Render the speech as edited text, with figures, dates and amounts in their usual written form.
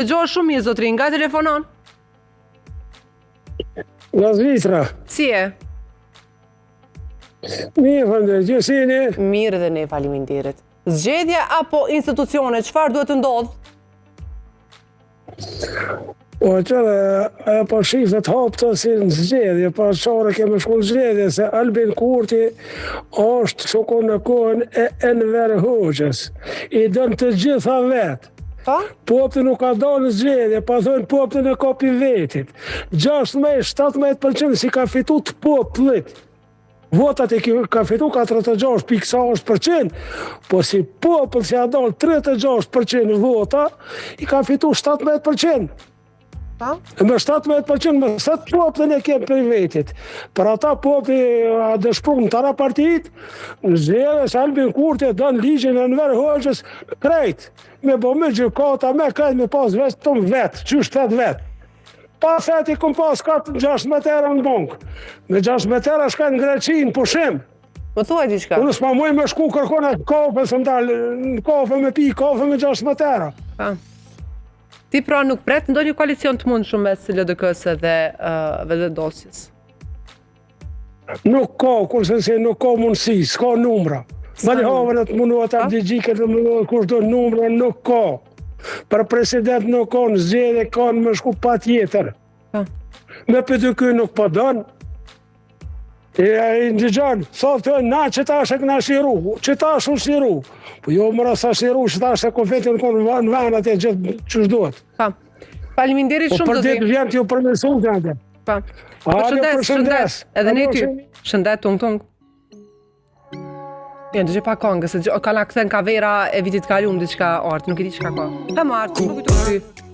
Dëgjoj shumë mirë zotrin, nga telefonon? Nga Zvicra. Si e? Mirë, fëndër, gjësini. Mirë dhe ne, faleminderit. Zgjedhje apo institucione, çfarë duhet të ndodh? O qëre, aja pa shifet hapë si në zgjedhje, pa qare keme shku në zgjedhje, se Albin Kurti është shukon në kohën e Enver Hoxhës. I dënë të gjitha vetë. Popti nuk ka dalë në zgjedhje, pa thënë popti në kapi vetit. 16-17% si ka fitu të poplit. Votat e ka fitu 46.6%, po si popull si a dalë 36% vota, i ka fitu 17%. Me 17% me 7 popullin e kemë për vetit. Për ata populli a dëshpru në tëra partit, në zgjedhje se Albin Kurti dënë ligjin e Enver Hoxhës krejt. Me bo me gjykata, me krejt me pas vetëm vetë, qysh 8 vetë. Pa feti këm pas 4-6 metera në bankë. Me 6 metera shka në Greqinë, pushim. Po thuaj diçka. Unë s'ma muj me shku kërkona kafe, së më dalë në kafe me pi kafe me 6 metera. Ti pra nuk pret ndonjë koalicion të mund shumë mes LDK-s dhe Vetëvendosjes? Nuk ka, kurse se nuk ka mundësi, s'ka numra. Mali havën e të mundu ata digjike të mundu kush do numra, nuk ka. Për president nuk ka në zgjedhje, ka në më shku pa tjetër. Me për të kuj nuk pa dënë. I ndëgjon, thotë të na që ta është e këna shiru, që ta është unë shiru. Po jo mëra sa shiru, që ta është e konfetin në vanat e gjithë që shduhet. Faleminderit shumë do të... Po për ditë vjen t'ju përmesu të ande. Shëndet, edhe ne ty. Shëndet, tung. Dëgjoj pa kongë, se ka na kthen kavera e vitit kaluar diçka art, nuk e di çka ka. Ha marr, nuk kujtoj ty.